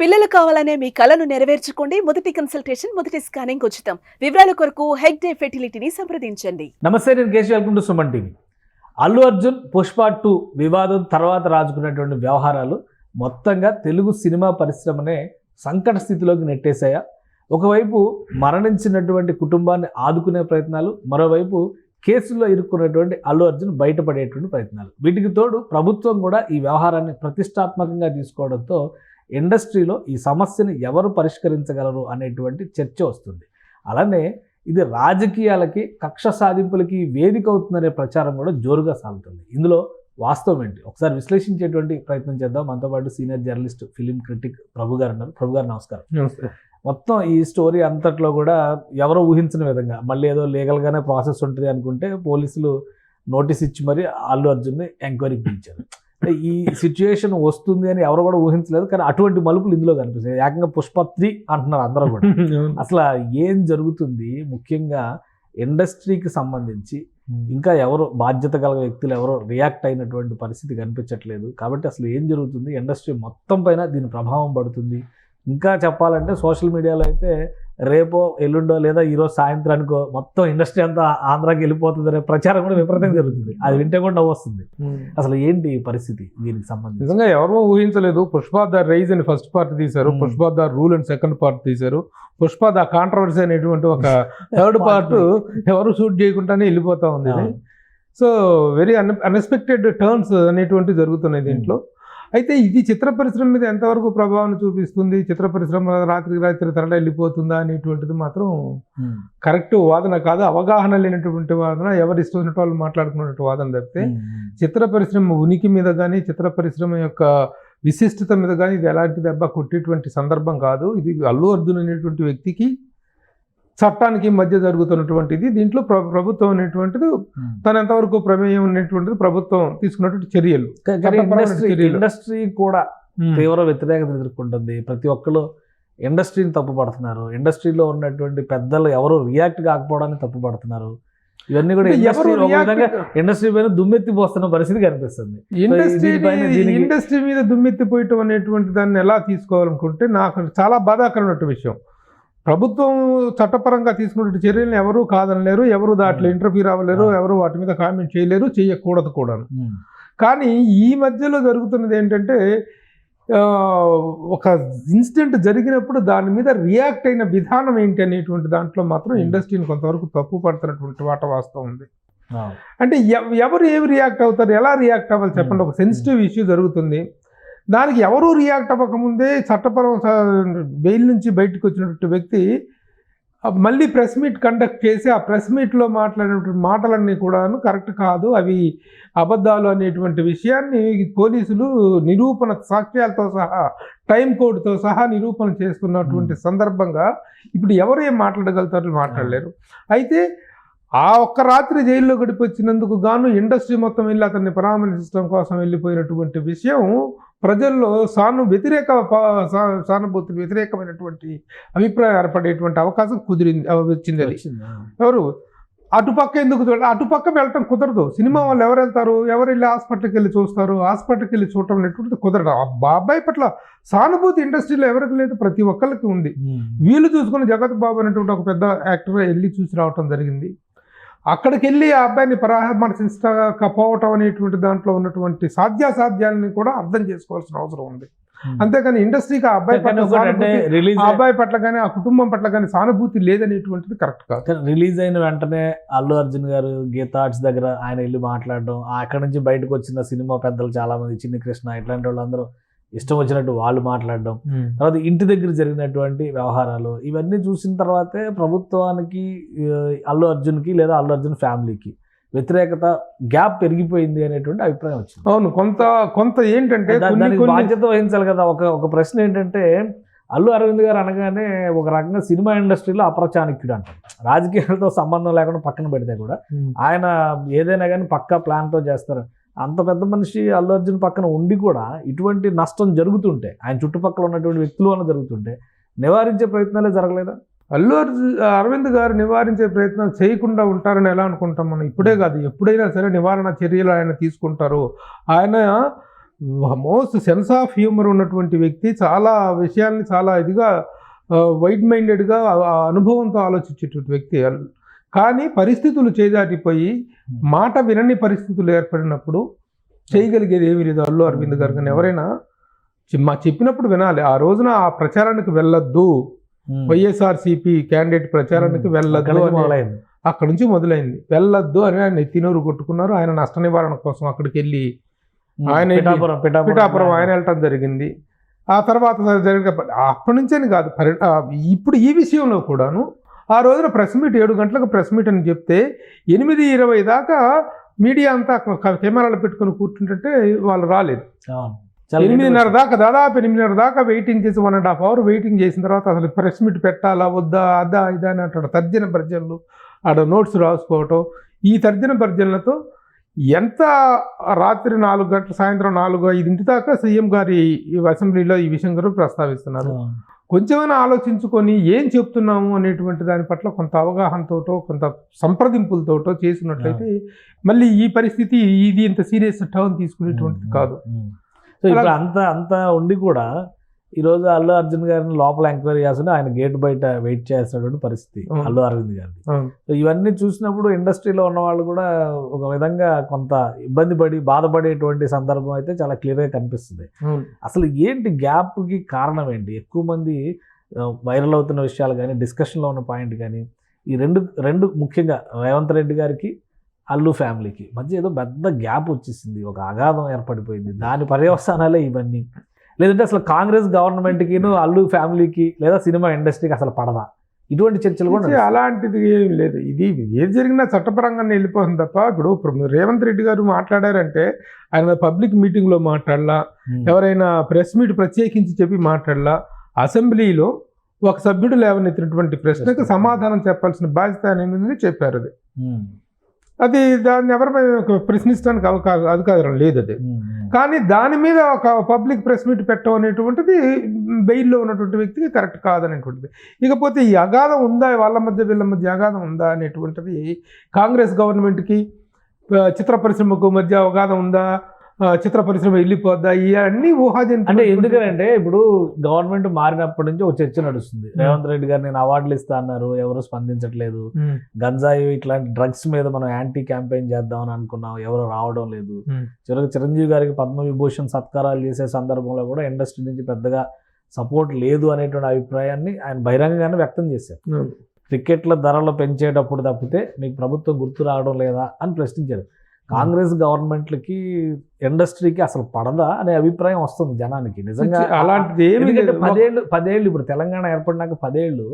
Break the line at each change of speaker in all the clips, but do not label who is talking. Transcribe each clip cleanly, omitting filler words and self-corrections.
పిల్లలు కావాలనే మీ కలను నెరవేర్చుకోండి. మొదటి కన్సల్టేషన్, మొదటి స్కానింగ్ ఉచితం. వివరాల కొరకు హెగ్ డే ఫెర్టిలిటీని సంప్రదించండి.
నమస్తే, నేను Keshav. Welcome to Suman TV. Allu Arjun Pushpa 2 వివాదం తర్వాత రాజుకున్నటువంటి వ్యవహారాలు మొత్తంగా తెలుగు సినిమా పరిశ్రమనే సంకట స్థితిలోకి నెట్టేశాయా? ఒకవైపు మరణించినటువంటి కుటుంబాన్ని ఆదుకునే ప్రయత్నాలు, మరోవైపు కేసుల్లో ఇరుక్కున్నటువంటి అల్లు అర్జున్ బయటపడేటువంటి ప్రయత్నాలు. వీటికి తోడు ప్రభుత్వం కూడా ఈ వ్యవహారాన్ని ప్రతిష్టాత్మకంగా తీసుకోవడంతో ఇండస్ట్రీలో ఈ సమస్యను ఎవరు పరిష్కరించగలరు అనేటువంటి చర్చ వస్తుంది. అలానే ఇది రాజకీయాలకి, కక్ష సాధింపులకి వేదిక అవుతుందనే ప్రచారం కూడా జోరుగా సాగుతుంది. ఇందులో వాస్తవం ఏంటి ఒకసారి విశ్లేషించేటువంటి ప్రయత్నం చేద్దాం. మనతో పాటు సీనియర్ జర్నలిస్ట్, ఫిలిం క్రిటిక్ ప్రభు గారు ఉన్నారు. ప్రభు గారు నమస్కారం.
నమస్తే.
మొత్తం ఈ స్టోరీ అంతట్లో కూడా ఎవరో ఊహించిన విధంగా మళ్ళీ ఏదో లీగల్గానే ప్రాసెస్ ఉంటుంది అనుకుంటే పోలీసులు నోటీస్ ఇచ్చి మరి అల్లు అర్జున్ని ఎంక్వైరీకి పిలిచారు. ఈ సిచ్యుయేషన్ వస్తుంది అని ఎవరు కూడా ఊహించలేదు. కానీ అటువంటి మలుపులు ఇందులో కనిపిస్తాయి. ఏకంగా పుష్ప 3 అంటున్నారు అందరూ కూడా. అసలు ఏం జరుగుతుంది? ముఖ్యంగా ఇండస్ట్రీకి సంబంధించి ఇంకా ఎవరు బాధ్యత గల వ్యక్తులు ఎవరో రియాక్ట్ అయినటువంటి పరిస్థితి కనిపించట్లేదు. కాబట్టి అసలు ఏం జరుగుతుంది? ఇండస్ట్రీ మొత్తం పైన దీని ప్రభావం పడుతుంది. ఇంకా చెప్పాలంటే సోషల్ మీడియాలో అయితే రేపో ఎల్లుండో లేదా ఈరోజు సాయంత్రానికో మొత్తం ఇండస్ట్రీ అంతా ఆంధ్రాకి వెళ్ళిపోతుంది అనే ప్రచారం కూడా విపరీతంగా జరుగుతుంది. అది వింటే కూడా నవ్వు వస్తుంది. అసలు ఏంటి ఈ పరిస్థితి దీనికి సంబంధించి?
నిజంగా ఎవరో ఊహించలేదు. పుష్ప ద రైజ్ అని ఫస్ట్ పార్ట్ తీశారు, పుష్ప ద రూల్ అని సెకండ్ పార్ట్ తీశారు, పుష్ప ద కాంట్రవర్సీ అనేటువంటి ఒక థర్డ్ పార్ట్ ఎవరు షూట్ చేయకుండానే వెళ్ళిపోతా ఉంది. సో వెరీ అన్ఎక్స్పెక్టెడ్ టర్న్స్ అనేటువంటి జరుగుతున్నాయి దీంట్లో. అయితే ఇది చిత్ర పరిశ్రమ మీద ఎంతవరకు ప్రభావం చూపిస్తుంది, చిత్ర పరిశ్రమ రాత్రికి రాత్రి తరలి వెళ్ళిపోతుందా అనేటువంటిది మాత్రం కరెక్ట్ వాదన కాదు. అవగాహన లేనటువంటి వాదన, ఎవరు ఇష్టం వాళ్ళు మాట్లాడుకున్నటువంటి వాదన తప్పితే చిత్ర పరిశ్రమ ఉనికి మీద కానీ, చిత్ర పరిశ్రమ యొక్క విశిష్టత మీద కానీ ఇది ఎలాంటి దెబ్బ కొట్టేటువంటి సందర్భం కాదు. ఇది అల్లు అర్జున్ అనేటువంటి వ్యక్తికి చట్టానికి మధ్య జరుగుతున్నటువంటిది. దీంట్లో ప్రభుత్వం అనేటువంటిది తన ఎంతవరకు ప్రమేయం అనేటువంటిది ప్రభుత్వం తీసుకున్నటువంటి చర్యలు.
ఇండస్ట్రీ కూడా తీవ్ర వ్యతిరేకత ఎదుర్కొంటుంది. ప్రతి ఒక్కరు ఇండస్ట్రీని తప్పుపడుతున్నారు. ఇండస్ట్రీలో ఉన్నటువంటి పెద్దలు ఎవరు రియాక్ట్ కాకపోవడానికి తప్పుపడుతున్నారు. ఇవన్నీ కూడా ఇండస్ట్రీ పైన దుమ్మెత్తి పోస్తున్న పరిస్థితి కనిపిస్తుంది.
ఇండస్ట్రీ మీద దుమ్మెత్తిపోయటం అనేటువంటి దాన్ని ఎలా తీసుకోవాలనుకుంటే నాకు చాలా బాధాకరమైన విషయం. ప్రభుత్వం చట్టపరంగా తీసుకున్న చర్యలను ఎవరూ కాదనలేరు, ఎవరు దాంట్లో ఇంటర్ఫీర్ అవ్వలేరు, ఎవరు వాటి మీద కామెంట్ చేయలేరు, చేయకూడదు కూడా. కానీ ఈ మధ్యలో జరుగుతున్నది ఏంటంటే ఒక ఇన్సిడెంట్ జరిగినప్పుడు దాని మీద రియాక్ట్ అయిన విధానం ఏంటి అనేటువంటి దాంట్లో మాత్రం ఇండస్ట్రీని కొంతవరకు తప్పు పడుతున్నటువంటి వాస్తవం ఉంది. అంటే ఎవరు ఏమి రియాక్ట్ అవుతారు, ఎలా రియాక్ట్ అవ్వాలి చెప్పండి. ఒక సెన్సిటివ్ ఇష్యూ జరుగుతుంది, దానికి ఎవరూ రియాక్ట్ అవ్వకముందే చట్టపరం బెయిల్ నుంచి బయటకు వచ్చినటువంటి వ్యక్తి మళ్ళీ ప్రెస్ మీట్ కండక్ట్ చేసి ఆ ప్రెస్ మీట్లో మాట్లాడినటువంటి మాటలన్నీ కూడాను కరెక్ట్ కాదు, అవి అబద్ధాలు అనేటువంటి విషయాన్ని పోలీసులు నిరూపణ సాక్ష్యాలతో సహా, టైం కోడ్తో సహా నిరూపణ చేస్తున్నటువంటి సందర్భంగా ఇప్పుడు ఎవరు ఏం మాట్లాడగలుగుతారు? మాట్లాడలేరు. అయితే ఆ ఒక్క రాత్రి జైల్లో గడిపొచ్చినందుకు గాను ఇండస్ట్రీ మొత్తం వెళ్ళి అతన్ని పరామర్శించడం కోసం వెళ్ళిపోయినటువంటి విషయం ప్రజల్లో సానుభూతి వ్యతిరేకమైనటువంటి అభిప్రాయం ఏర్పడేటువంటి అవకాశం వచ్చింది. అది ఎవరు అటుపక్క ఎందుకు అటుపక్క వెళ్ళటం కుదరదు. సినిమా వాళ్ళు ఎవరు వెళ్తారు? ఎవరు వెళ్ళి హాస్పిటల్కి వెళ్ళి చూస్తారు? హాస్పిటల్కి వెళ్ళి చూడటం అనేటువంటిది కుదరదు. ఆ బాబాయ్ పట్ల సానుభూతి ఇండస్ట్రీలో ఎవరికి లేదు, ప్రతి ఒక్కరికి ఉంది. వీళ్ళు చూసుకుని జగత్ బాబు అనేటువంటి ఒక పెద్ద యాక్టర్ వెళ్ళి చూసి రావటం జరిగింది. అక్కడికి వెళ్ళి ఆ అబ్బాయిని పరామర్శించకపోవటం అనేటువంటి దాంట్లో ఉన్నటువంటి సాధ్యాసాధ్యాలని కూడా అర్థం చేసుకోవాల్సిన అవసరం ఉంది. అంతేకాని ఇండస్ట్రీకి ఆ అబ్బాయి పట్ల కానీ ఆ కుటుంబం పట్ల కానీ సానుభూతి లేదనేటువంటిది కరెక్ట్ కాదు.
రిలీజ్ అయిన వెంటనే అల్లు అర్జున్ గారు గీతా ఆర్ట్స్ దగ్గర ఆయన వెళ్ళి మాట్లాడడం, అక్కడి నుంచి బయటకు వచ్చిన సినిమా పెద్దలు చాలా మంది, చిన్ని కృష్ణ ఇట్లాంటి వాళ్ళందరూ ఇష్టం వచ్చినట్టు వాళ్ళు మాట్లాడడం, తర్వాత ఇంటి దగ్గర జరిగినటువంటి వ్యవహారాలు, ఇవన్నీ చూసిన తర్వాతే ప్రభుత్వానికి, అల్లు అర్జున్కి లేదా అల్లు అర్జున్ ఫ్యామిలీకి వ్యతిరేకత గ్యాప్ పెరిగిపోయింది అనేటువంటి అభిప్రాయం వచ్చింది.
అవును, కొంత ఏంటంటే
దానికి బాధ్యత వహించాలి కదా. ఒక ప్రశ్న ఏంటంటే, అల్లు అరవింద్ గారు అనగానే ఒక రకంగా సినిమా ఇండస్ట్రీలో అప్రచాణిక్యుడు అంటారు. రాజకీయాలతో సంబంధం లేకుండా పక్కన పెడితే కూడా ఆయన ఏదైనా కానీ పక్కా ప్లాన్తో చేస్తారు. అంత పెద్ద మనిషి అల్లు అర్జున్ పక్కన ఉండి కూడా ఇటువంటి నష్టం జరుగుతుంటే, ఆయన చుట్టుపక్కల ఉన్నటువంటి వ్యక్తులు వల్ల జరుగుతుంటే నివారించే ప్రయత్నాలే జరగలేదా?
అల్లు అరవింద్ గారు నివారించే ప్రయత్నం చేయకుండా ఉంటారని ఎలా అనుకుంటాం మనం? ఇప్పుడే కాదు, ఎప్పుడైనా సరే నివారణ చర్యలు ఆయన తీసుకుంటారు. ఆయన మోస్ట్ సెన్స్ ఆఫ్ హ్యూమర్ ఉన్నటువంటి వ్యక్తి, చాలా విషయాల్ని చాలా ఇదిగా వైడ్ మైండెడ్గా అనుభవంతో ఆలోచించేటువంటి వ్యక్తి. కానీ పరిస్థితులు చేదాటిపోయి మాట వినని పరిస్థితులు ఏర్పడినప్పుడు చేయగలిగేది ఏమీ లేదు అల్లు అరవింద్ గారు. కానీ ఎవరైనా చెప్పినప్పుడు వినాలి. ఆ రోజున ఆ ప్రచారానికి వెళ్ళొద్దు, వైఎస్ఆర్సీపీ క్యాండిడేట్ ప్రచారానికి వెళ్ళొద్దు అని అక్కడి నుంచి మొదలైంది. వెళ్ళొద్దు అని ఆయన ఎత్తినూరు కొట్టుకున్నారు. ఆయన నష్ట నివారణ కోసం అక్కడికి వెళ్ళి ఆయన పిఠాపురం ఆయన వెళ్ళటం జరిగింది. ఆ తర్వాత జరిగిన అప్పటి నుంచే కాదు, ఇప్పుడు ఈ విషయంలో కూడాను ఆ రోజున ప్రెస్ మీట్ 7 గంటలకు ప్రెస్ మీట్ అని చెప్తే 8:20 దాకా మీడియా అంతా కెమెరాలు పెట్టుకుని కూర్చుంటుంటే వాళ్ళు రాలేదు. 8:30 దాకా, దాదాపు 8:30 దాకా వెయిటింగ్ చేసి 1.5 hour వెయిటింగ్ చేసిన తర్వాత అసలు ప్రెస్ మీట్ పెట్టాలా వద్దా, అదా ఇదా అని అంటాడు. తర్జన భర్జనలు, ఆడ నోట్స్ రాసుకోవటం. ఈ తర్జన భర్జనలతో ఎంత రాత్రి 4 గంటల, సాయంత్రం 4-5 దాకా సీఎం గారి అసెంబ్లీలో ఈ విషయం గురించి ప్రస్తావిస్తున్నారు. కొంచెమైనా ఆలోచించుకొని ఏం చెప్తున్నాము అనేటువంటి దాని పట్ల కొంత అవగాహనతోటో కొంత సంప్రదింపులతోటో చేసినట్లయితే మళ్ళీ ఈ పరిస్థితి ఇది ఇంత సీరియస్ టర్న్ తీసుకునేటువంటిది కాదు.
సో ఇప్పుడు అంత ఉండి కూడా ఈరోజు అల్లు అర్జున్ గారిని లోపల ఎంక్వైరీ చేస్తుంటే ఆయన గేట్ బయట వెయిట్ చేస్తున్నటువంటి పరిస్థితి అల్లు అరవింద్ గారిది. సో ఇవన్నీ చూసినప్పుడు ఇండస్ట్రీలో ఉన్న వాళ్ళు కూడా ఒక విధంగా కొంత ఇబ్బంది పడి బాధపడేటువంటి సందర్భం అయితే చాలా క్లియర్గా కనిపిస్తుంది. అసలు ఏంటి గ్యాప్కి కారణం ఏంటి? ఎక్కువ మంది వైరల్ అవుతున్న విషయాలు కానీ, డిస్కషన్లో ఉన్న పాయింట్ కానీ, ఈ రెండు ముఖ్యంగా రేవంత్ రెడ్డి గారికి అల్లు ఫ్యామిలీకి మధ్య ఏదో పెద్ద గ్యాప్ వచ్చేసింది, ఒక అగాధం ఏర్పడిపోయింది. దాని పర్యవసానాలే ఇవన్నీ. లేదంటే అసలు కాంగ్రెస్ గవర్నమెంట్కి అల్లు ఫ్యామిలీకి లేదా సినిమా ఇండస్ట్రీకి అసలు పడదా? ఇటువంటి చర్చలు కూడా
అలాంటిది ఏం లేదు. ఇది ఏది జరిగినా చట్టపరంగానే వెళ్ళిపోతుంది తప్ప ఇప్పుడు రేవంత్ రెడ్డి గారు మాట్లాడారంటే ఆయన పబ్లిక్ మీటింగ్లో మాట్లాడలా, ఎవరైనా ప్రెస్ మీట్ ప్రత్యేకించి చెప్పి మాట్లాడలా. అసెంబ్లీలో ఒక సభ్యుడు లేవనెత్తినటువంటి ప్రశ్నకు సమాధానం చెప్పాల్సిన బాధ్యత అనేది చెప్పారు. అది దాన్ని ఎవరి ప్రశ్నించడానికి అధికారం లేదు. అది కానీ దాని మీద ఒక పబ్లిక్ ప్రెస్ మీట్ పెట్టడం అనేటువంటిది బెయిల్లో ఉన్నటువంటి వ్యక్తికి కరెక్ట్ కాదనేటువంటిది. ఇకపోతే ఈ అగాధం ఉందా, వాళ్ళ మధ్య వీళ్ళ మధ్య అగాధం ఉందా అనేటువంటిది కాంగ్రెస్ గవర్నమెంట్కి చిత్ర పరిశ్రమకు మధ్య అగాధం ఉందా, చిత్ర పరిశ్రమ వెళ్ళిపోద్దా, ఇవన్నీ ఊహాజనిత.
అంటే ఎందుకంటే ఇప్పుడు గవర్నమెంట్ మారినప్పటి నుంచి ఒక చర్చ నడుస్తుంది. రేవంత్ రెడ్డి గారు నేను అవార్డులు ఇస్తా అన్నారు, ఎవరు స్పందించట్లేదు. గంజాయి ఇట్లాంటి డ్రగ్స్ మీద మనం యాంటీ క్యాంపెయిన్ చేద్దామని అనుకున్నాం, ఎవరు రావడం లేదు. చివరికి చిరంజీవి గారికి పద్మవిభూషణ్ సత్కారాలు చేసే సందర్భంలో కూడా ఇండస్ట్రీ నుంచి పెద్దగా సపోర్ట్ లేదు అనేటువంటి అభిప్రాయాన్ని ఆయన బహిరంగంగానే వ్యక్తం చేశారు. టికెట్ల ధరలు పెంచేటప్పుడు తప్పితే మీకు ప్రభుత్వం గుర్తు రావడం లేదా అని ప్రశ్నించారు. కాంగ్రెస్ గవర్నమెంట్లకి ఇండస్ట్రీకి అసలు పడదా అనే అభిప్రాయం వస్తుంది జనానికి. నిజంగా
అలాంటిది
పదేళ్ళు ఇప్పుడు తెలంగాణ ఏర్పడినాక 10 ఏళ్ళు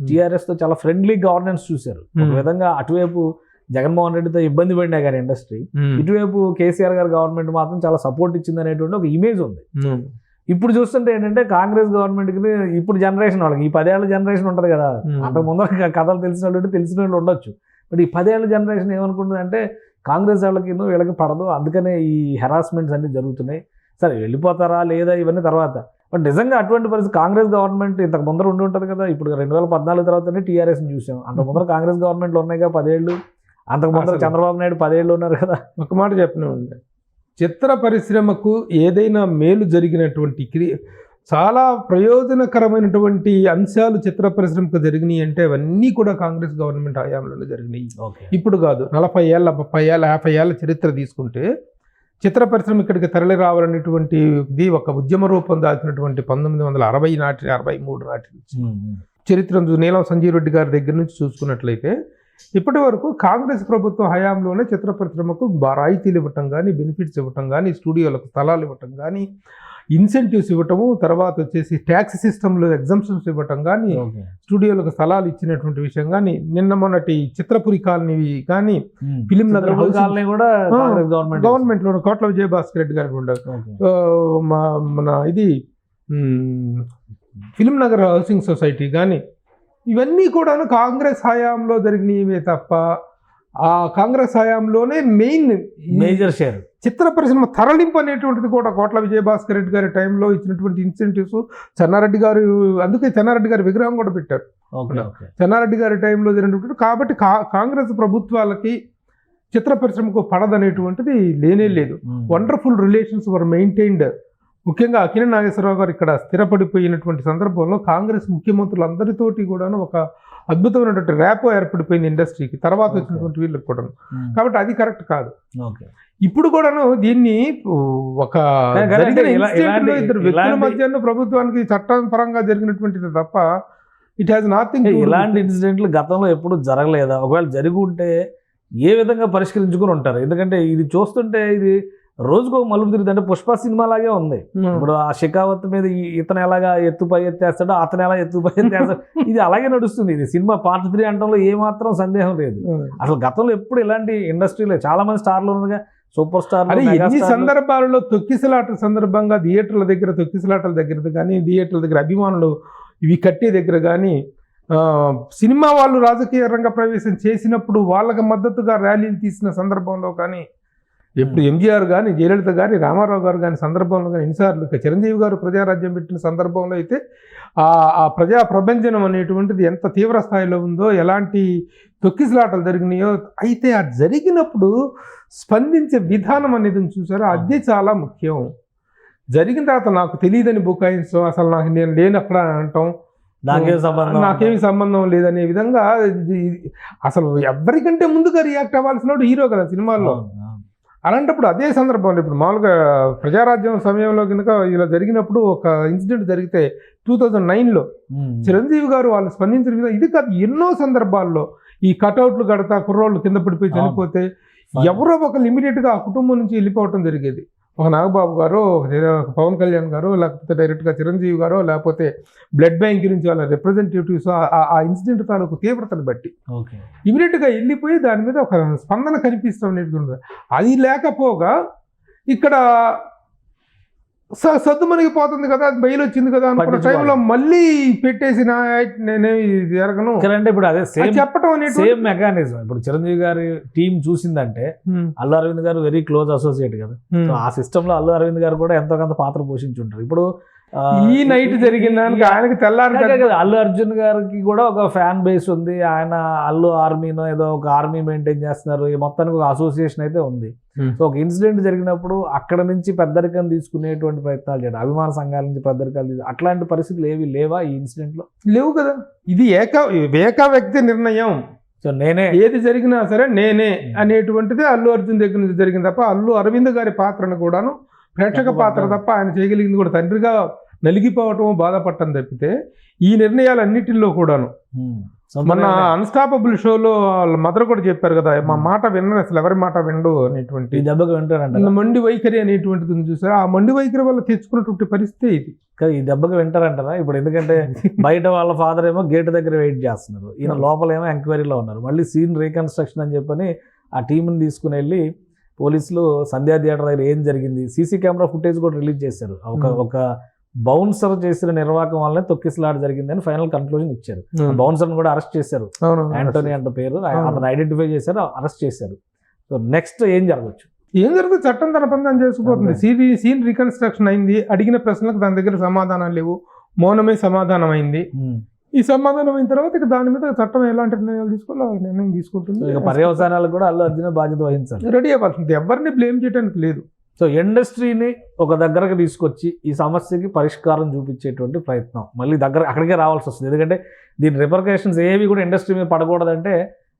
టీఆర్ఎస్ తో చాలా ఫ్రెండ్లీ గవర్నెన్స్ చూశారు. ఒక విధంగా అటువైపు జగన్మోహన్ రెడ్డితో ఇబ్బంది పడినా కానీ ఇండస్ట్రీ, ఇటువైపు కేసీఆర్ గారి గవర్నమెంట్ మాత్రం చాలా సపోర్ట్ ఇచ్చింది అనేటువంటి ఒక ఇమేజ్ ఉంది. ఇప్పుడు చూస్తుంటే ఏంటంటే కాంగ్రెస్ గవర్నమెంట్కి ఇప్పుడు జనరేషన్ వాళ్ళకి ఈ 10 ఏళ్ల జనరేషన్ ఉంటుంది కదా, అంతకు ముందర కథలు తెలిసిన వాళ్ళు ఉండొచ్చు. బట్ ఈ 10 ఏళ్ల జనరేషన్ ఏమనుకుంటుంది అంటే కాంగ్రెస్ వాళ్ళకి వీళ్ళకి పడదు, అందుకనే ఈ హెరాస్మెంట్స్ అన్ని జరుగుతున్నాయి. సరే వెళ్ళిపోతారా లేదా ఇవన్నీ తర్వాత. బట్ నిజంగా అటువంటి పరిస్థితి కాంగ్రెస్ గవర్నమెంట్ ఇంతకు ముందర ఉండి ఉంటుంది కదా. ఇప్పుడు 2014 తర్వాతనే టీఆర్ఎస్ని చూసాం. అంతకు ముందర కాంగ్రెస్ గవర్నమెంట్లు ఉన్నాయి కదా 10 ఏళ్ళు. అంతకు ముందర చంద్రబాబు నాయుడు 10 ఏళ్ళు ఉన్నారు కదా.
ఒక మాట చెప్పిన ఉండే, చిత్ర పరిశ్రమకు ఏదైనా మేలు జరిగినటువంటి చాలా ప్రయోజనకరమైనటువంటి అంశాలు చిత్ర పరిశ్రమకు జరిగినాయి అంటే అవన్నీ కూడా కాంగ్రెస్ గవర్నమెంట్ హయాంలో జరిగినాయి. ఇప్పుడు కాదు, 40 ఏళ్ళ 30 ఏళ్ళ 50 ఏళ్ళ చరిత్ర తీసుకుంటే చిత్ర పరిశ్రమ ఇక్కడికి తరలి రావాలనేటువంటిది ఒక ఉద్యమ రూపం దాల్చినటువంటి 1960 నాటి 63 నాటి చరిత్ర నీలం సంజీవ్ రెడ్డి గారి దగ్గర నుంచి చూసుకున్నట్లయితే ఇప్పటి వరకు కాంగ్రెస్ ప్రభుత్వం హయాంలోనే చిత్ర పరిశ్రమకు రాయితీలు ఇవ్వటం కానీ, బెనిఫిట్స్ ఇవ్వటం కానీ, స్టూడియోలకు స్థలాలు ఇవ్వటం కానీ, ఇన్సెంటివ్స్ ఇవ్వటము, తర్వాత వచ్చేసి ట్యాక్స్ సిస్టంలో ఎగ్జంప్షన్స్ ఇవ్వటం కానీ, స్టూడియోలకు స్థలాలు ఇచ్చినటువంటి విషయం కానీ, నిన్న మొన్నటి చిత్రపురి కాలనీ కానీ, ఫిలిం నగర్
కాలనీ కూడా
గవర్నమెంట్లో కోట్ల విజయభాస్కర్ రెడ్డి గారికి ఉండదు. మన ఇది ఫిలిం నగర్ హౌసింగ్ సొసైటీ కానీ, ఇవన్నీ కూడా కాంగ్రెస్ హయాంలో జరిగినవే తప్ప ఆ కాంగ్రెస్ హయాంలోనే
మేజర్ షేర్
చిత్ర పరిశ్రమ తరలింపు అనేటువంటిది కూడా కోట్ల విజయభాస్కర్ రెడ్డి గారి టైంలో ఇచ్చినటువంటి ఇన్సెంటివ్స్. చెన్నారెడ్డి గారు, అందుకే చెన్నారెడ్డి గారి విగ్రహం కూడా పెట్టారు చెన్నారెడ్డి గారి టైంలో జరిగినటువంటి. కాబట్టి కాంగ్రెస్ ప్రభుత్వాలకి చిత్ర పరిశ్రమకు పడదనేటువంటిది లేనే లేదు. వండర్ఫుల్ రిలేషన్స్ వర్ మెయింటైన్డ్. ముఖ్యంగా అక్కినేని నాగేశ్వరరావు గారు ఇక్కడ స్థిరపడిపోయినటువంటి సందర్భంలో కాంగ్రెస్ ముఖ్యమంత్రులందరితోటి కూడా ఒక అద్భుతమైనటువంటి ర్యాపో ఏర్పడిపోయింది ఇండస్ట్రీకి, తర్వాత వచ్చినటువంటి వీళ్ళకి కూడా. కాబట్టి అది కరెక్ట్ కాదు. ఇప్పుడు కూడాను దీన్ని ఒక ఇద్దరు వ్యక్తుల మధ్య ప్రభుత్వానికి చట్టపరంగా జరిగినటువంటిది తప్ప ఇట్ హ్యాస్ నథింగ్.
ఇలాంటి ఇన్సిడెంట్లు గతంలో ఎప్పుడు జరగలేదా? ఒకవేళ జరిగి ఉంటే ఏ విధంగా పరిష్కరించుకుని ఉంటారు? ఎందుకంటే ఇది చూస్తుంటే ఇది రోజుకు మలుపు తిరుగుతుంది. అంటే పుష్ప సినిమా లాగే ఉంది. ఇప్పుడు ఆ షెకావత్ మీద ఇతను ఎలాగా ఎత్తుపై ఎత్తేస్తాడో అతను ఎలా ఎత్తుపై ఎత్తేస్తాడు, ఇది అలాగే నడుస్తుంది. ఇది సినిమా పార్ట్ 3 అంటంలో ఏమాత్రం సందేహం లేదు. అసలు గతంలో ఎప్పుడు ఇలాంటి ఇండస్ట్రీలో చాలా మంది స్టార్లు ఉండగా సూపర్ స్టార్
ఎన్ని సందర్భాలలో తొక్కిసలాట సందర్భంగా థియేటర్ల దగ్గర తొక్కిసలాటల దగ్గర కానీ, థియేటర్ల దగ్గర అభిమానులు ఇవి కట్టే దగ్గర కానీ, సినిమా వాళ్ళు రాజకీయ రంగ ప్రవేశం చేసినప్పుడు వాళ్ళకి మద్దతుగా ర్యాలీలు తీసిన సందర్భంలో కానీ, ఎప్పుడు ఎంజీఆర్ కానీ, జయలలిత కానీ, రామారావు గారు కానీ సందర్భంలో కానీ ఎన్నిసార్లు, చిరంజీవి గారు ప్రజారాజ్యం పెట్టిన సందర్భంలో అయితే ఆ ప్రజా ప్రభంజనం అనేటువంటిది ఎంత తీవ్ర స్థాయిలో ఉందో, ఎలాంటి తొక్కిసలాటలు జరిగినాయో. అయితే అది జరిగినప్పుడు స్పందించే విధానం అనేది చూసారో అది చాలా ముఖ్యం. జరిగిన తర్వాత నాకు తెలియదని బుకాయించడం, అసలు నేను లేనక్కడ అనటం, నాకేమి సంబంధం లేదనే విధంగా అసలు ఎవరికంటే ముందుగా రియాక్ట్ అవ్వాల్సిన హీరో కదా సినిమాల్లో. అలాంటప్పుడు అదే సందర్భంలో ఇప్పుడు మామూలుగా ప్రజారాజ్యం సమయంలో కనుక ఇలా జరిగినప్పుడు ఒక ఇన్సిడెంట్ జరిగితే 2009లో చిరంజీవి గారు వాళ్ళు స్పందించిన విధంగా ఇది కాదు, ఎన్నో సందర్భాల్లో ఈ కటౌట్లు కడతా కుర్రోళ్ళు కింద పడిపోయి చనిపోతే ఎవరో ఒకరు ఇమీడియట్గా ఆ కుటుంబం నుంచి వెళ్ళిపోవటం జరిగేది. ఒక నాగబాబు గారు, ఒక పవన్ కళ్యాణ్ గారు, లేకపోతే డైరెక్ట్గా చిరంజీవి గారు, లేకపోతే బ్లడ్ బ్యాంక్ నుంచి వాళ్ళ రిప్రజెంటేటివ్స్ ఆ ఇన్సిడెంట్ తాలూకు తీవ్రతను బట్టి ఇమీడియట్గా వెళ్ళిపోయి దాని మీద ఒక స్పందన కనిపిస్తాం అనేది. అది లేకపోగా ఇక్కడ సద్దుమణికి పోతుంది కదా, బయలు వచ్చింది కదా అనుకున్న టైంలో మళ్ళీ పెట్టేసిన నేనే జరగను
అంటే ఇప్పుడు అదే
చెప్పడం అనేది
సేమ్ మెకానిజం. ఇప్పుడు చిరంజీవి గారి టీం చూసిందంటే అల్లు అరవింద్ గారు వెరీ క్లోజ్ అసోసియేట్ కదా, ఆ సిస్టమ్ లో అల్లు అరవింద్ గారు కూడా ఎంతో కొంత పాత్ర పోషించుంటారు. ఇప్పుడు
ఈ నైట్ జరిగిన దానికి ఆయనకి తెల్లారి
అల్లు అర్జున్ గారికి కూడా ఒక ఫ్యాన్ బేస్ ఉంది. ఆయన అల్లు ఆర్మీనో ఏదో ఒక ఆర్మీ మెయింటైన్ చేస్తున్నారు, మొత్తానికి ఒక అసోసియేషన్ అయితే ఉంది. సో ఒక ఇన్సిడెంట్ జరిగినప్పుడు అక్కడ నుంచి పెద్దరికం తీసుకునేటువంటి ప్రయత్నాలు చేయడం, అభిమాన సంఘాల నుంచి పెద్దరికాలు అట్లాంటి పరిస్థితులు ఏవి లేవా ఈ ఇన్సిడెంట్ లో?
లేవు కదా. ఇది ఏక వ్యక్తి నిర్ణయం.
సో నేనే
ఏది జరిగినా సరే నేనే అనేటువంటిది అల్లు అర్జున్ దగ్గర నుంచి జరిగింది తప్ప అల్లు అరవింద్ గారి పాత్రను కూడాను ప్రేక్షక పాత్ర తప్ప ఆయన చేయగలిగింది కూడా తండ్రిగా నలిగిపోవటం, బాధపడటం తప్పితే ఈ నిర్ణయాలన్నిటిలో కూడాను. మన అన్స్టాపబుల్ షోలో మదర్ కూడా చెప్పారు కదా, మా మాట వినరు, అసలు ఎవరి మాట వినడు అనేటువంటి
దెబ్బకు వింటారంట.
మొండి వైఖరి అనేటువంటిది చూసారు. ఆ మొండి వైఖరి వల్ల తెచ్చుకున్నటువంటి పరిస్థితి ఇది.
ఈ దెబ్బకు వింటారంటారా ఇప్పుడు? ఎందుకంటే బయట వాళ్ళ ఫాదర్ ఏమో గేట్ దగ్గర వెయిట్ చేస్తున్నారు, ఈయన లోపలేమో ఎంక్వైరీలో ఉన్నారు. మళ్ళీ సీన్ రీకన్స్ట్రక్షన్ అని చెప్పని ఆ టీంని తీసుకుని వెళ్ళి పోలీసులు సంధ్యా థియేటర్ దగ్గర ఏం జరిగింది సీసీ కెమెరా ఫుటేజ్ కూడా రిలీజ్ చేశారు. ఒక బౌన్సర్ చేసిన నిర్వాహకం వల్లనే తొక్కిసలాట జరిగిందని ఫైనల్ కన్క్లూజన్ ఇచ్చారు. బౌన్సర్ కూడా అరెస్ట్ చేశారు, యాంటోనీ అంటే పేరు, అతను ఐడెంటిఫై చేశారు, అరెస్ట్ చేశారు. సో నెక్స్ట్ ఏం జరగచ్చు?
ఏం జరుగుతుంది? చట్టం తన పని చేసుకుపోతుంది. సీన్ రీకన్స్ట్రక్షన్ అయింది, అడిగిన ప్రశ్నలకు దాని దగ్గర సమాధానాలు లేవు, మౌనమే సమాధానం అయింది. ఈ సమాధానం అయిన తర్వాత ఇక దాని మీద చట్టం ఎలాంటి నిర్ణయాలు తీసుకోవాలి నిర్ణయం తీసుకుంటుంది.
పర్యవసానాలు కూడా అల్లు అర్జున్ బాధ్యత వహించాలి,
రెడీ అవ్వాల్సింది, ఎవరిని బ్లేమ్ చేయడానికి లేదు.
సో ఇండస్ట్రీని ఒక దగ్గరకు తీసుకొచ్చి ఈ సమస్యకి పరిష్కారం చూపించేటువంటి ప్రయత్నం మళ్ళీ అక్కడికే రావాల్సి వస్తుంది. ఎందుకంటే దీని రిపర్కషన్స్ ఏవి కూడా ఇండస్ట్రీ మీద పడకూడదంటే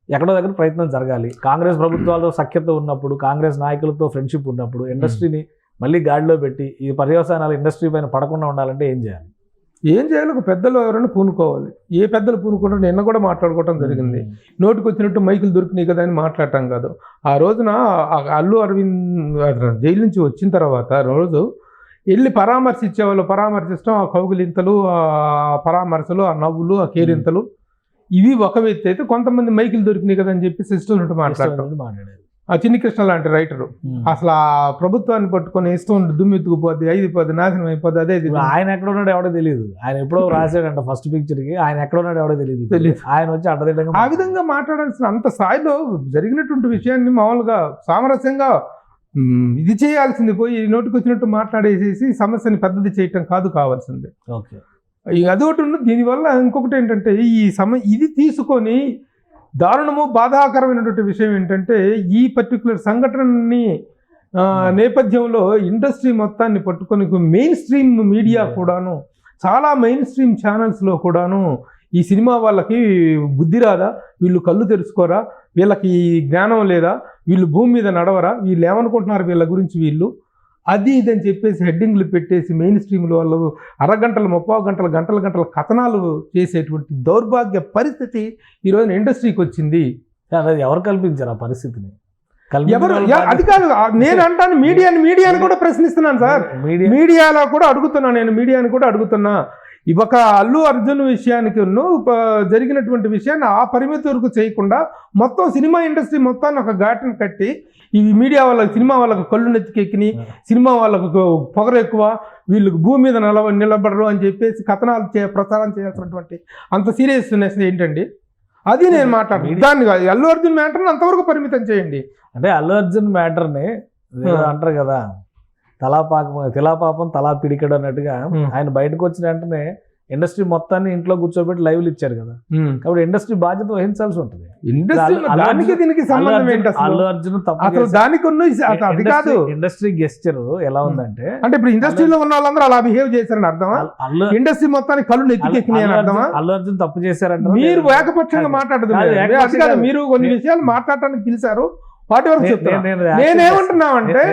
ఎక్కడో దగ్గర ప్రయత్నం జరగాలి. కాంగ్రెస్ ప్రభుత్వాలతో సఖ్యత ఉన్నప్పుడు, కాంగ్రెస్ నాయకులతో ఫ్రెండ్షిప్ ఉన్నప్పుడు ఇండస్ట్రీని మళ్ళీ గాడిలో పెట్టి ఈ పర్యవసానాలు ఇండస్ట్రీ పైన పడకుండా ఉండాలంటే ఏం చేయాలి?
ఒక పెద్దలు ఎవరైనా పూనుకోవాలి. ఏ పెద్దలు పూనుకుంటారు? నిన్న కూడా మాట్లాడుకోవటం జరిగింది. నోటికి వచ్చినట్టు మైకులు దొరికినాయి కదా అని మాట్లాడటం కాదు. ఆ రోజున అల్లు అరవింద్ జైలు నుంచి వచ్చిన తర్వాత రోజు వెళ్ళి పరామర్శించేవాళ్ళు పరామర్శించడం, ఆ కౌగులింతలు, ఆ పరామర్శలు, ఆ నవ్వులు, ఆ కేరింతలు, ఇవి ఒక వ్యక్తి అయితే కొంతమంది మైకులు దొరికినాయి కదా అని చెప్పి సిస్టమ్ ఉన్నట్టు మాట్లాడేది. ఆ చిన్ని కృష్ణ లాంటి రైటరు అసలు ఆ ప్రభుత్వాన్ని పట్టుకొని ఇష్టం దుమ్మెత్తుకుపోద్ది, అయిపోద్ది, నాశనం అయిపోద్ది. అదే
ఆయన ఎక్కడ ఉన్నాడు ఎవడో తెలియదు. ఆయన ఎప్పుడో రాశాడంట ఫస్ట్ పిక్చర్ కి, ఆయన ఎక్కడ ఉన్నాడు ఎవడో తెలియదు. ఆయన వచ్చి అడ్డదిడ్డంగా
ఆ విధంగా మాట్లాడాల్సిన అంత స్థాయిలో జరిగినటువంటి విషయాన్ని మామూలుగా సామరస్యంగా ఇది చేయాల్సింది పోయి నోటికి వచ్చినట్టు మాట్లాడేసేసి సమస్యని పెద్దది చేయటం కాదు కావాల్సింది.
ఓకే,
అదొకటి ఉన్నది. దీనివల్ల ఇంకొకటి ఏంటంటే ఇది తీసుకొని దారుణము బాధాకరమైనటువంటి విషయం ఏంటంటే ఈ పర్టికులర్ సంఘటనని నేపథ్యంలో ఇండస్ట్రీ మొత్తాన్ని పట్టుకొని మెయిన్ స్ట్రీమ్ మీడియా కూడాను, చాలా మెయిన్ స్ట్రీమ్ ఛానల్స్లో కూడాను ఈ సినిమా వాళ్ళకి బుద్ధి రాదా, వీళ్ళు కళ్ళు తెరుచుకోరా, వీళ్ళకి జ్ఞానం లేదా, వీళ్ళు భూమి మీద నడవరా, వీళ్ళు ఏమనుకుంటున్నారు వీళ్ళ గురించి వీళ్ళు, అది ఇదని చెప్పేసి హెడ్డింగ్లు పెట్టేసి మెయిన్ స్ట్రీమ్లో వాళ్ళు అరగంటలు 30 గంటల కథనాలు చేసేటువంటి దౌర్భాగ్య పరిస్థితి ఈరోజు ఇండస్ట్రీకి వచ్చింది.
అది ఎవరు కల్పించారు ఆ పరిస్థితిని?
ఎవరు? అది కాదు నేను అంటాను, మీడియాని కూడా ప్రశ్నిస్తున్నాను సార్. మీడియాలో కూడా అడుగుతున్నా, నేను మీడియాని కూడా అడుగుతున్నా. ఒక అల్లు అర్జున్ విషయానికి జరిగినటువంటి విషయాన్ని ఆ పరిమితి వరకు చేయకుండా మొత్తం సినిమా ఇండస్ట్రీ మొత్తాన్ని ఒక ఘాటును కట్టి ఈ మీడియా వాళ్ళకి, సినిమా వాళ్ళకు కళ్ళు నెత్తికెక్కిని, సినిమా వాళ్ళకు పొగరు ఎక్కువ, వీళ్ళకి భూమి మీద నిలబడరు అని చెప్పేసి కథనాలు ప్రచారం చేయాల్సినటువంటి అంత సీరియస్నెస్ ఏంటండి? అది నేను మాట్లాడుతున్నాను. దాన్ని కాదు, అల్లు అర్జున్ మ్యాటర్ని అంతవరకు పరిమితం చేయండి.
అంటే అల్లు అర్జున్ మ్యాటర్ని అంటారు కదా, తిలాపాపం తలా పిడికడు అన్నట్టుగా ఆయన బయటకు వచ్చిన వెంటనే ఇండస్ట్రీ మొత్తాన్ని ఇంట్లో కూర్చోబెట్టి లైవ్లు ఇచ్చారు కదా. కాబట్టి ఇండస్ట్రీ బాధ్యత వహించాల్సి ఉంటుంది. అల్లు అర్జున్
అది కాదు,
ఇండస్ట్రీ గెస్చర్ ఎలా ఉందంటే,
అంటే ఇప్పుడు ఇండస్ట్రీలో ఉన్న వాళ్ళందరూ అలా బిహేవ్ చేశారని అర్థమా? ఇండస్ట్రీ మొత్తానికి కళ్ళు నెత్తికెక్కినాయి అని అర్థమా?
అల్లు అర్జున్ తప్పు చేశారంట.
మీరు ఏకపక్షంగా మాట్లాడదు, మీరు కొన్ని విషయాలు మాట్లాడటానికి పిలిచారు, వాటి వరకు చెప్తాను. నేనేమంటున్నామంటే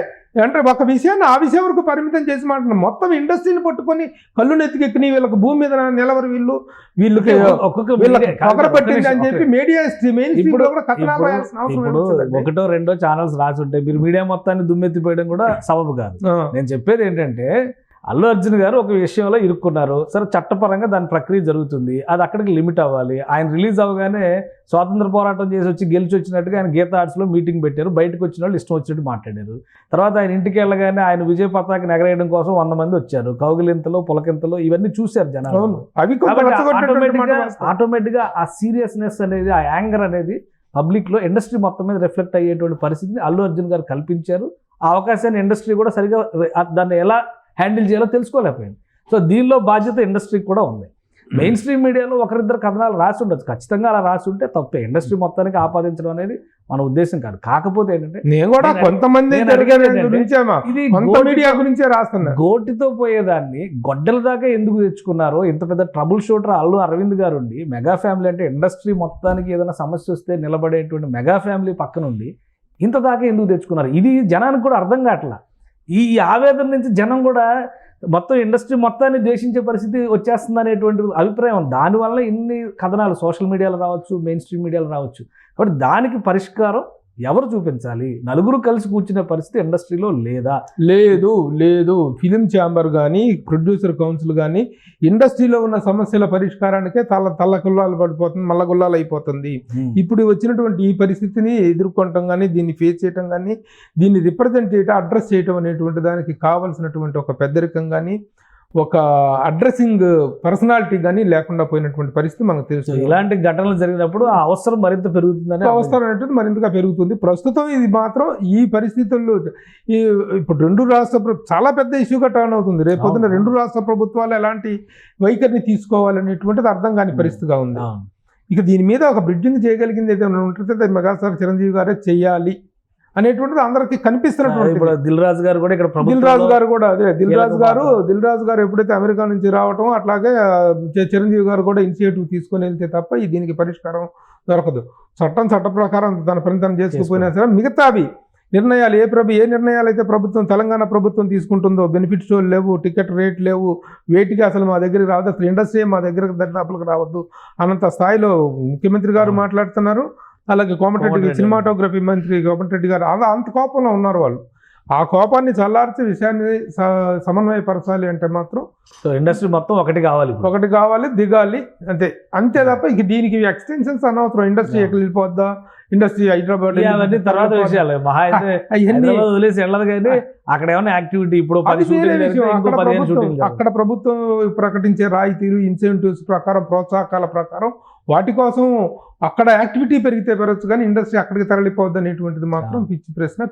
అంటే ఒక విషయాన్ని ఆ విషయం వరకు పరిమితం చేసి మాట్లాడుతున్నాం. మొత్తం ఇండస్ట్రీని పట్టుకొని కళ్ళు నెత్తికెక్కినాయి, వీళ్ళకి భూమి మీద నిలవరు, వీళ్ళకి పొగర పట్టింది అని చెప్పి మీడియా
ఇప్పుడు 1 2 ఛానల్స్ రాసి ఉంటే మీరు మీడియా మొత్తాన్ని దుమ్మెత్తిపోయడం కూడా సబబు కాదు. నేను చెప్పేది ఏంటంటే, అల్లు అర్జున్ గారు ఒక విషయంలో ఇరుక్కున్నారు, సరే చట్టపరంగా దాని ప్రక్రియ జరుగుతుంది, అది అక్కడికి లిమిట్ అవ్వాలి. ఆయన రిలీజ్ అవ్వగానే స్వాతంత్ర పోరాటం చేసి వచ్చి గెలిచి వచ్చినట్టుగా ఆయన గీతా ఆర్ట్స్లో మీటింగ్ పెట్టారు, బయటకు వచ్చిన వాళ్ళు ఇష్టం వచ్చినట్టు మాట్లాడారు. తర్వాత ఆయన ఇంటికి వెళ్ళగానే ఆయన విజయ పతాకని ఎగరేయడం కోసం 100 మంది వచ్చారు, కౌగిలింతలు పులకింతలు ఇవన్నీ చూశారు జనాలు. ఆటోమేటిక్గా ఆ సీరియస్నెస్ అనేది, ఆ యాంగర్ అనేది పబ్లిక్లో ఇండస్ట్రీ మొత్తం మీద రిఫ్లెక్ట్ అయ్యేటువంటి పరిస్థితిని అల్లు అర్జున్ గారు కల్పించారు. ఆ అవకాశాన్ని ఇండస్ట్రీ కూడా సరిగా దాన్ని ఎలా హ్యాండిల్ చేయాలో తెలుసుకోలేకపోయింది. సో దీనిలో బాధ్యత ఇండస్ట్రీకి కూడా ఉంది. మెయిన్ స్ట్రీమ్ మీడియాలో ఒకరిద్దరు కథనాలు రాసి ఉండొచ్చు, ఖచ్చితంగా అలా రాసి ఉంటే తప్పే. ఇండస్ట్రీ మొత్తానికి ఆపాదించడం అనేది మన ఉద్దేశం కాదు. కాకపోతే ఏంటంటే
నేను కూడా కొంతమంది మీడియా గురించే రాస్తున్నా,
గోటితో పోయేదాన్ని గొడ్డల దాకా ఎందుకు తెచ్చుకున్నారో, ఇంత పెద్ద ట్రబుల్ షూటర్ అల్లు అరవింద్ గారు ఉండి, మెగా ఫ్యామిలీ అంటే ఇండస్ట్రీ మొత్తానికి ఏదైనా సమస్య వస్తే నిలబడేటువంటి మెగా ఫ్యామిలీ పక్కనుండి ఇంత దాకా ఎందుకు తెచ్చుకున్నారు, ఇది జనానికి కూడా అర్థం కావట్లా. ఈ ఆవేదన నుంచి జనం కూడా మొత్తం ఇండస్ట్రీ మొత్తాన్ని ద్వేషించే పరిస్థితి వచ్చేస్తుంది అనేటువంటి అభిప్రాయం. దానివల్ల ఇన్ని కథనాలు సోషల్ మీడియాలో రావచ్చు, మెయిన్ స్ట్రీమ్ మీడియాలో రావచ్చు. కాబట్టి దానికి పరిష్కారం ఎవరు చూపించాలి? నలుగురు కలిసి కూర్చునే పరిస్థితి ఇండస్ట్రీలో లేదు. ఫిలిం ఛాంబర్ కానీ, ప్రొడ్యూసర్ కౌన్సిల్ కానీ ఇండస్ట్రీలో ఉన్న సమస్యల పరిష్కారానికే తల్లగుల్లాలు పడిపోతుంది, మల్లగుల్లాలు అయిపోతుంది. ఇప్పుడు వచ్చినటువంటి ఈ పరిస్థితిని ఎదుర్కొనటం కానీ, దీన్ని ఫేస్ చేయటం కానీ, దీన్ని రిప్రజెంట్ చేయటం, అడ్రస్ చేయటం అనేటువంటి దానికి కావాల్సినటువంటి ఒక పెద్దరికం కానీ, ఒక అడ్రసింగ్ పర్సనాలిటీ కానీ లేకుండా పోయినటువంటి పరిస్థితి మనకు తెలుసు. ఇలాంటి ఘటనలు జరిగినప్పుడు ఆ అవసరం మరింత పెరుగుతుందని, అవసరం అనేది మరింతగా పెరుగుతుంది. ప్రస్తుతం ఇది మాత్రం ఈ పరిస్థితుల్లో ఇప్పుడు 2 రాష్ట్ర చాలా పెద్ద ఇష్యూగా టర్న్ అవుతుంది. రేపు పొద్దున 2 రాష్ట్ర ప్రభుత్వాలు ఎలాంటి వైఖరిని తీసుకోవాలనేటువంటిది అర్థం కాని పరిస్థితిగా ఉంది. ఇక దీని మీద ఒక బ్రిడ్జింగ్ చేయగలిగింది ఏదైనా ఉంటుంటే మెగాస్టార్ చిరంజీవి గారే చెయ్యాలి అనేటువంటిది అందరికి కనిపిస్తున్నటువంటి. దిల్ రాజు గారు కూడా దిల్ రాజు గారు ఎప్పుడైతే అమెరికా నుంచి రావటం, అట్లాగే చిరంజీవి గారు కూడా ఇనిషియేటివ్ తీసుకొని వెళ్తే తప్ప దీనికి పరిష్కారం దొరకదు. చట్ట ప్రకారం తన పనితనం చేసుకుపోయినా సరే మిగతావి నిర్ణయాలు ఏ నిర్ణయాలు అయితే తెలంగాణ ప్రభుత్వం తీసుకుంటుందో, బెనిఫిట్ షోలు లేవు, టికెట్ రేట్ లేవు, వేటికి అసలు మా దగ్గరికి రావద్దు, అసలు ఇండస్ట్రీ మా దగ్గరకు దరిదాపులకు రావద్దు అన్నంత స్థాయిలో ముఖ్యమంత్రి గారు మాట్లాడుతున్నారు. అలాగే కోమటిరెడ్డి సినిమాటోగ్రఫీ మంత్రి కోమటిరెడ్డి గారు అంత కోపంలో ఉన్నారు. వాళ్ళు ఆ కోపాన్ని చల్లార్చే విషయాన్ని సమన్వయపరచాలి అంటే మాత్రం ఇండస్ట్రీ మొత్తం ఒకటి కావాలి, దిగాలి, అంతే తప్ప ఇక దీనికి ఎక్స్టెన్షన్స్ అనవసరం. ఇండస్ట్రీ ఎక్కడ వెళ్ళిపోద్దా, ఇండస్ట్రీ హైదరాబాద్ తర్వాత విషయాలు వదిలేసి వెళ్ళదు కానీ అక్కడ ఏమైనా యాక్టివిటీ ఇప్పుడు అక్కడ ప్రభుత్వం ప్రకటించే రాయితీలు, ఇన్సెంటివ్స్ ప్రకారం, ప్రోత్సాహకాల ప్రకారం వాటి కోసం అక్కడ యాక్టివిటీ పెరిగితే పెరగచ్చు కానీ ఇండస్ట్రీ అక్కడికి తరలిపోవద్దు అనేటువంటిది మాత్రం పిచ్చి ప్రశ్న,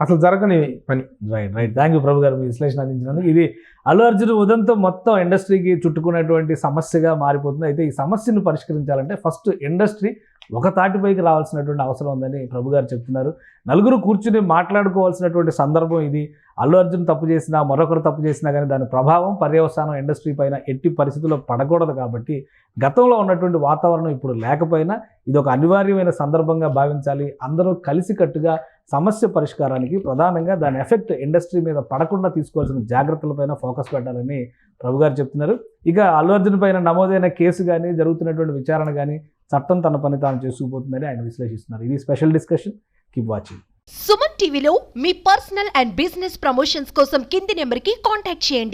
అసలు జరగని పని. రైట్. థ్యాంక్ యూ ప్రభు గారు, మీ విశ్లేషణ అందించినందుకు. ఇది అల్లు అర్జున్ ఉదంతో మొత్తం ఇండస్ట్రీకి చుట్టుకునేటువంటి సమస్యగా మారిపోతుంది. అయితే ఈ సమస్యను పరిష్కరించాలంటే ఫస్ట్ ఇండస్ట్రీ ఒక తాటిపైకి రావాల్సినటువంటి అవసరం ఉందని ప్రభు గారు చెప్తున్నారు. నలుగురు కూర్చుని మాట్లాడుకోవాల్సినటువంటి సందర్భం ఇది. అల్లు అర్జున్ తప్పు చేసినా, మరొకరు తప్పు చేసినా కానీ దాని ప్రభావం పర్యవసానం ఇండస్ట్రీ పైన ఎట్టి పరిస్థితుల్లో పడకూడదు. కాబట్టి గతంలో ఉన్నటువంటి వాతావరణం ఇప్పుడు లేకపోయినా ఇది ఒక అనివార్యమైన సందర్భంగా భావించాలి. అందరూ కలిసికట్టుగా సమస్య పరిష్కారానికి, ప్రధానంగా దాని ఎఫెక్ట్ ఇండస్ట్రీ మీద పడకుండా తీసుకోవాల్సిన జాగ్రత్తలపైన ఫోకస్ పెట్టాలని ప్రభు గారు చెప్తున్నారు. ఇక అల్లు అర్జున్ పైన నమోదైన కేసు కానీ, జరుగుతున్నటువంటి విచారణ కానీ చట్టం తన పని తాను చేసుకుపోతుందని ఆయన విశ్లేషిస్తున్నారు. ఇది special discussion. Keep watching.
Suman టీవీలో మీ పర్సనల్ అండ్ బిజినెస్ ప్రమోషన్స్ కోసం కింది నెంబర్కి కాంటాక్ట్ చేయండి.